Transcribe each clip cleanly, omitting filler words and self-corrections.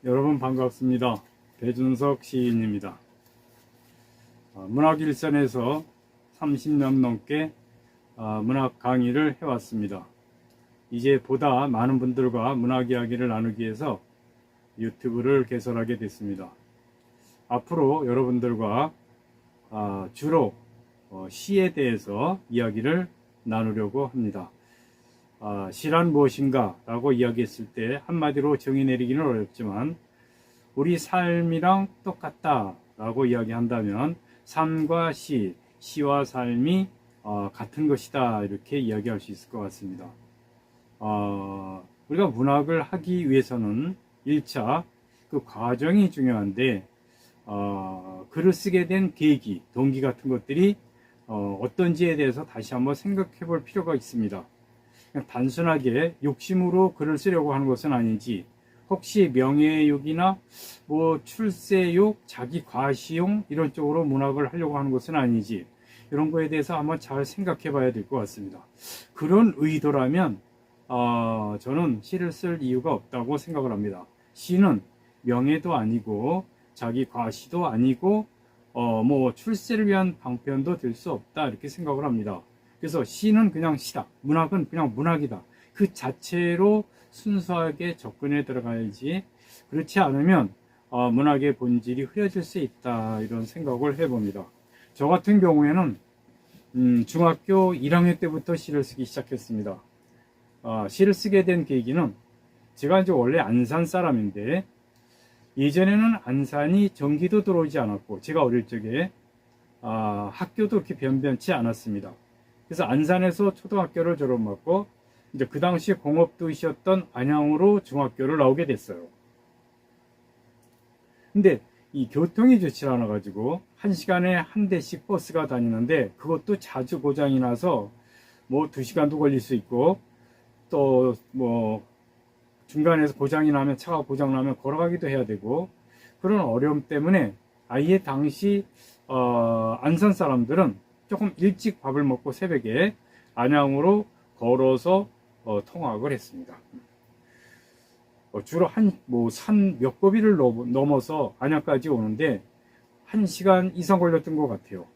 여러분 반갑습니다. 배준석 시인입니다. 문학일선에서 30년 넘게 문학 강의를 해왔습니다. 이제 보다 많은 분들과 문학 이야기를 나누기 위해서 유튜브를 개설하게 됐습니다. 앞으로 여러분들과 주로 시에 대해서 이야기를 나누려고 합니다. 시란 무엇인가 라고 이야기했을 때 한마디로 정의 내리기는 어렵지만 우리 삶이랑 똑같다 라고 이야기한다면 삶과 시와 삶이 같은 것이다 이렇게 이야기할 수 있을 것 같습니다. 우리가 문학을 하기 위해서는 1차 그 과정이 중요한데 글을 쓰게 된 계기, 동기 같은 것들이 어떤지에 대해서 다시 한번 생각해 볼 필요가 있습니다. 단순하게 욕심으로 글을 쓰려고 하는 것은 아닌지, 혹시 명예욕이나 출세욕, 자기 과시용 이런 쪽으로 문학을 하려고 하는 것은 아닌지, 이런 거에 대해서 한번 잘 생각해 봐야 될 것 같습니다. 그런 의도라면 저는 시를 쓸 이유가 없다고 생각을 합니다. 시는 명예도 아니고 자기 과시도 아니고 출세를 위한 방편도 될 수 없다 이렇게 생각을 합니다. 그래서 시는 그냥 시다, 문학은 그냥 문학이다, 그 자체로 순수하게 접근해 들어가야지, 그렇지 않으면 문학의 본질이 흐려질 수 있다 이런 생각을 해봅니다. 저 같은 경우에는 중학교 1학년 때부터 시를 쓰기 시작했습니다. 시를 쓰게 된 계기는, 제가 이제 원래 안산 사람인데 예전에는 안산이 전기도 들어오지 않았고 제가 어릴 적에 학교도 그렇게 변변치 않았습니다. 그래서 안산에서 초등학교를 졸업하고 이제 그 당시 공업도시였던 안양으로 중학교를 나오게 됐어요. 근데 이 교통이 좋지 않아 가지고 1시간에 한 대씩 버스가 다니는데 그것도 자주 고장이 나서 2시간도 걸릴 수 있고, 또 중간에서 고장이 나면, 차가 고장 나면 걸어가기도 해야 되고, 그런 어려움 때문에 아예 당시 안산 사람들은 조금 일찍 밥을 먹고 새벽에 안양으로 걸어서 통학을 했습니다. 주로 산 몇 고비를 넘어서 안양까지 오는데 1시간 이상 걸렸던 것 같아요.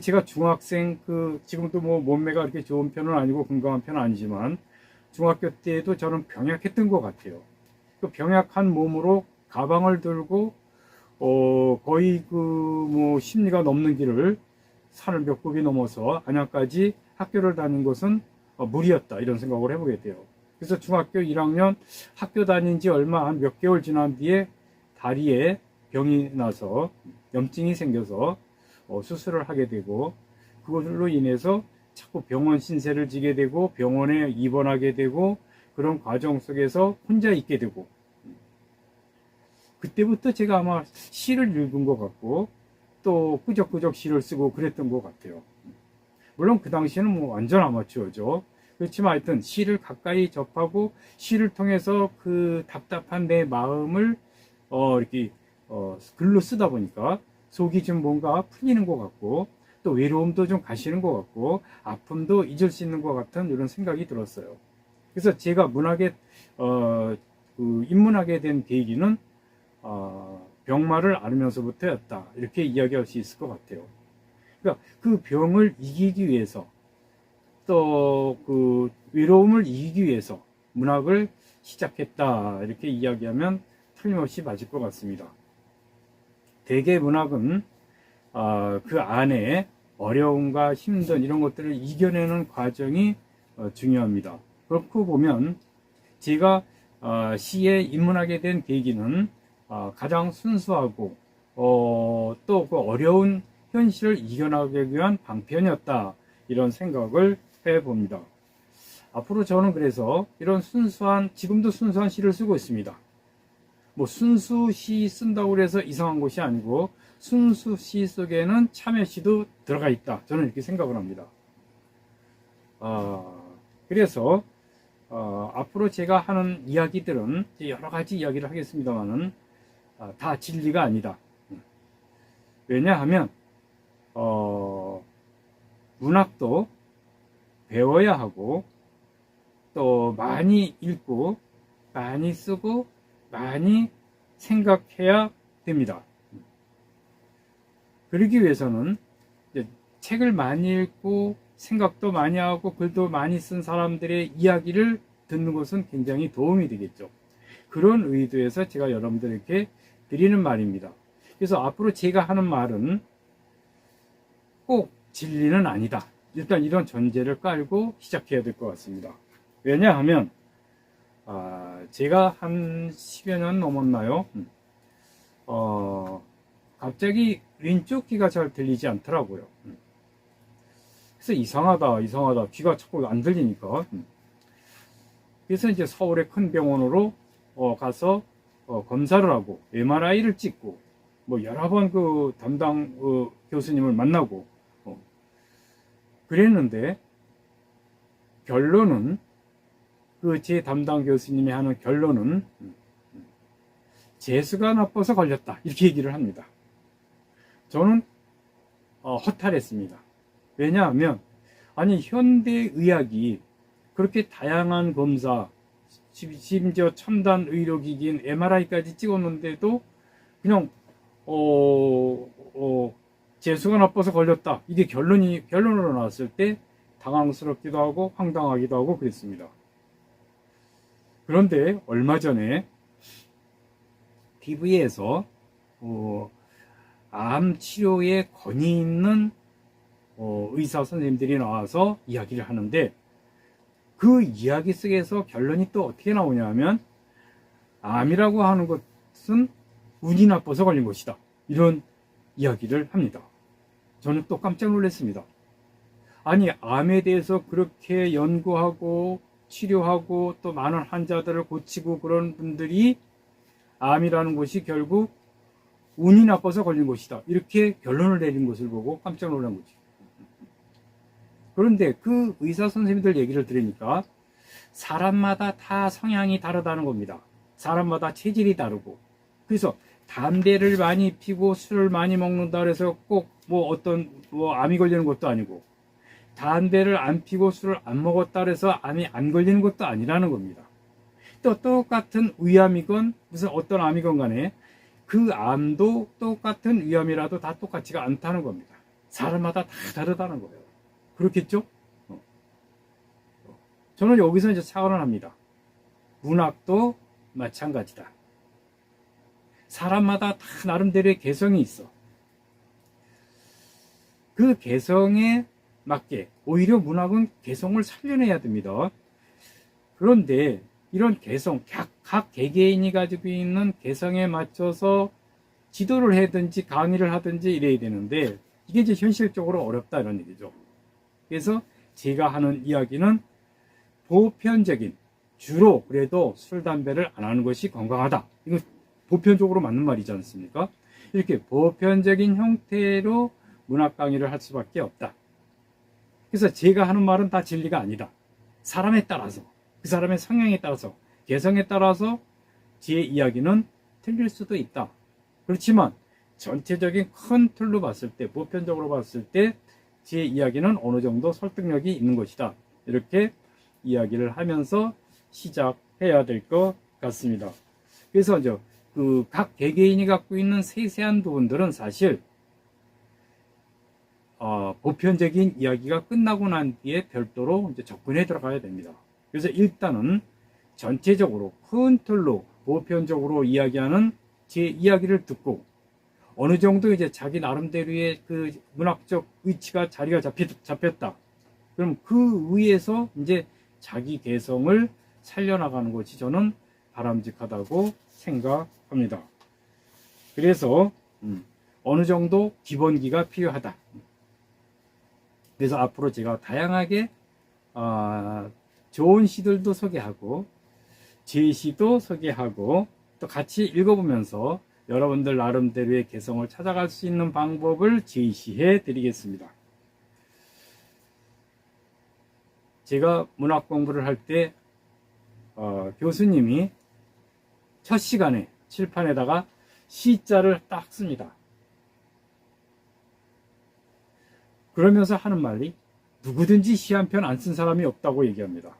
제가 중학생, 지금도 몸매가 그렇게 좋은 편은 아니고 건강한 편은 아니지만 중학교 때도 저는 병약했던 것 같아요. 그 병약한 몸으로 가방을 들고 거의 10리가 넘는 길을 산을 몇 고비 넘어서 안양까지 학교를 다닌 것은 무리였다 이런 생각을 해보게 돼요. 그래서 중학교 1학년 학교 다닌 지 얼마 한 몇 개월 지난 뒤에 다리에 병이 나서 염증이 생겨서 수술을 하게 되고, 그것으로 인해서 자꾸 병원 신세를 지게 되고 병원에 입원하게 되고, 그런 과정 속에서 혼자 있게 되고, 그때부터 제가 아마 시를 읽은 것 같고 또 꾸적꾸적 시를 쓰고 그랬던 것 같아요. 물론 그 당시에는 완전 아마추어죠. 그렇지만 하여튼 시를 가까이 접하고 시를 통해서 그 답답한 내 마음을 이렇게 글로 쓰다 보니까 속이 좀 뭔가 풀리는 것 같고, 또 외로움도 좀 가시는 것 같고 아픔도 잊을 수 있는 것 같은 이런 생각이 들었어요. 그래서 제가 문학에 입문하게 된 계기는 병마를 앓으면서부터였다 이렇게 이야기할 수 있을 것 같아요. 그러니까 그 병을 이기기 위해서, 또 그 외로움을 이기기 위해서 문학을 시작했다 이렇게 이야기하면 틀림없이 맞을 것 같습니다. 대개 문학은 그 안에 어려움과 힘든 이런 것들을 이겨내는 과정이 중요합니다. 그렇고 보면 제가 시에 입문하게 된 계기는 가장 순수하고 또 그 어려운 현실을 이겨나가기 위한 방편이었다 이런 생각을 해봅니다. 앞으로 저는 그래서 이런 지금도 순수한 시를 쓰고 있습니다. 순수 시 쓴다고 해서 이상한 것이 아니고 순수 시 속에는 참여 시도 들어가 있다, 저는 이렇게 생각을 합니다. 그래서 앞으로 제가 하는 이야기들은 여러 가지 이야기를 하겠습니다만은 다 진리가 아니다. 왜냐하면 문학도 배워야 하고, 또 많이 읽고 많이 쓰고 많이 생각해야 됩니다. 그러기 위해서는 이제 책을 많이 읽고 생각도 많이 하고 글도 많이 쓴 사람들의 이야기를 듣는 것은 굉장히 도움이 되겠죠. 그런 의도에서 제가 여러분들에게 드리는 말입니다. 그래서 앞으로 제가 하는 말은 꼭 진리는 아니다. 일단 이런 전제를 깔고 시작해야 될 것 같습니다. 왜냐하면 제가 한 10여 년 넘었나요? 갑자기 왼쪽 귀가 잘 들리지 않더라고요. 그래서 이상하다 귀가 자꾸 안 들리니까. 그래서 이제 서울의 큰 병원으로 가서 검사를 하고 MRI를 찍고 뭐 여러 번 그 담당 교수님을 만나고 그랬는데 결론은 그 제 담당 교수님이 하는 결론은 재수가 나빠서 걸렸다 이렇게 얘기를 합니다. 저는 허탈했습니다. 왜냐하면 아니 현대의학이 그렇게 다양한 검사 심지어 첨단 의료기기인 MRI까지 찍었는데도 그냥 재수가 나빠서 걸렸다 이게 결론으로 나왔을 때 당황스럽기도 하고 황당하기도 하고 그랬습니다. 그런데 얼마 전에 TV에서 암 치료에 권위 있는 의사 선생님들이 나와서 이야기를 하는데 그 이야기 속에서 결론이 또 어떻게 나오냐 하면 암이라고 하는 것은 운이 나빠서 걸린 것이다 이런 이야기를 합니다. 저는 또 깜짝 놀랐습니다. 아니 암에 대해서 그렇게 연구하고 치료하고 또 많은 환자들을 고치고 그런 분들이 암이라는 것이 결국 운이 나빠서 걸린 것이다 이렇게 결론을 내린 것을 보고 깜짝 놀란 거죠. 그런데 그 의사 선생님들 얘기를 들으니까 사람마다 다 성향이 다르다는 겁니다. 사람마다 체질이 다르고 그래서 담배를 많이 피고 술을 많이 먹는다 그래서 꼭 암이 걸리는 것도 아니고 담배를 안 피고 술을 안 먹었다 그래서 암이 안 걸리는 것도 아니라는 겁니다. 또 똑같은 위암이건 무슨 어떤 암이건 간에 그 암도 똑같은 위암이라도 다 똑같지가 않다는 겁니다. 사람마다 다 다르다는 거예요. 그렇겠죠? 저는 여기서 이제 차원을 합니다. 문학도 마찬가지다. 사람마다 다 나름대로의 개성이 있어. 그 개성에 맞게 오히려 문학은 개성을 살려내야 됩니다. 그런데 이런 개성, 각 개개인이 가지고 있는 개성에 맞춰서 지도를 하든지 강의를 하든지 이래야 되는데 이게 이제 현실적으로 어렵다 이런 얘기죠. 그래서 제가 하는 이야기는 보편적인, 주로 그래도 술, 담배를 안 하는 것이 건강하다. 이거 보편적으로 맞는 말이지 않습니까? 이렇게 보편적인 형태로 문학 강의를 할 수밖에 없다. 그래서 제가 하는 말은 다 진리가 아니다. 사람에 따라서, 그 사람의 성향에 따라서, 개성에 따라서 제 이야기는 틀릴 수도 있다. 그렇지만 전체적인 큰 틀로 봤을 때, 보편적으로 봤을 때 제 이야기는 어느 정도 설득력이 있는 것이다. 이렇게 이야기를 하면서 시작해야 될 것 같습니다. 그래서 그 각 개개인이 갖고 있는 세세한 부분들은 사실 보편적인 이야기가 끝나고 난 뒤에 별도로 이제 접근해 들어가야 됩니다. 그래서 일단은 전체적으로 큰 틀로 보편적으로 이야기하는 제 이야기를 듣고 어느 정도 이제 자기 나름대로의 그 문학적 위치가 자리가 잡혔다. 그럼 그 위에서 이제 자기 개성을 살려나가는 것이 저는 바람직하다고 생각합니다. 그래서 어느 정도 기본기가 필요하다. 그래서 앞으로 제가 다양하게 좋은 시들도 소개하고 제 시도 소개하고 또 같이 읽어보면서 여러분들 나름대로의 개성을 찾아갈 수 있는 방법을 제시해 드리겠습니다. 제가 문학 공부를 할 때 교수님이 첫 시간에 칠판에다가 시자를 딱 씁니다. 그러면서 하는 말이 누구든지 시 한 편 안 쓴 사람이 없다고 얘기합니다.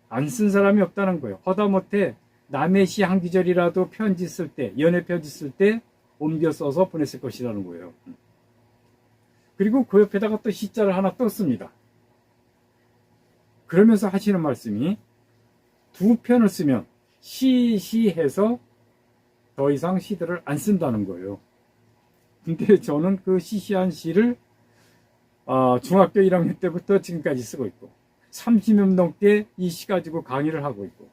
안 쓴 사람이 없다는 거예요. 허다못해 남의 시 한 구절이라도 편지 쓸 때, 연애 편지 쓸 때 옮겨 써서 보냈을 것이라는 거예요. 그리고 그 옆에다가 또 시자를 하나 떴습니다. 그러면서 하시는 말씀이 두 편을 쓰면 시해서 더 이상 시들을 안 쓴다는 거예요. 근데 저는 그 시시한 시를 중학교 1학년 때부터 지금까지 쓰고 있고 30년 넘게 이 시 가지고 강의를 하고 있고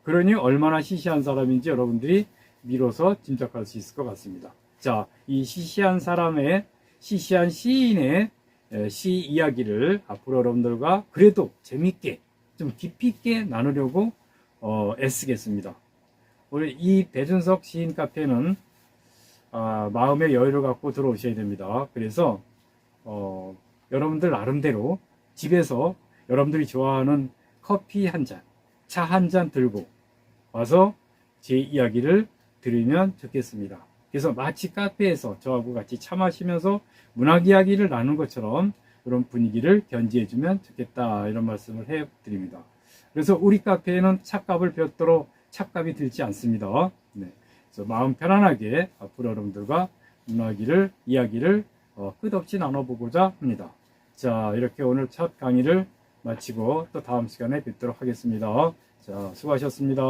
그러니 얼마나 시시한 사람인지 여러분들이 미뤄서 짐작할 수 있을 것 같습니다. 자, 이 시시한 사람의 시시한 시인의 시 이야기를 앞으로 여러분들과 그래도 재밌게 좀 깊이 있게 나누려고 애쓰겠습니다. 우리 이 배준석 시인 카페는 마음의 여유를 갖고 들어오셔야 됩니다. 그래서 여러분들 나름대로 집에서 여러분들이 좋아하는 커피 한 잔, 차 한 잔 들고 와서 제 이야기를 들으면 좋겠습니다. 그래서 마치 카페에서 저하고 같이 차 마시면서 문학 이야기를 나누는 것처럼 그런 분위기를 견지해주면 좋겠다 이런 말씀을 해드립니다. 그래서 우리 카페에는 차값을 별도로 차값이 들지 않습니다. 네. 그래서 마음 편안하게 앞으로 여러분들과 문학 이야기를 끝없이 나눠보고자 합니다. 자, 이렇게 오늘 첫 강의를 마치고 또 다음 시간에 뵙도록 하겠습니다. 자, 수고하셨습니다.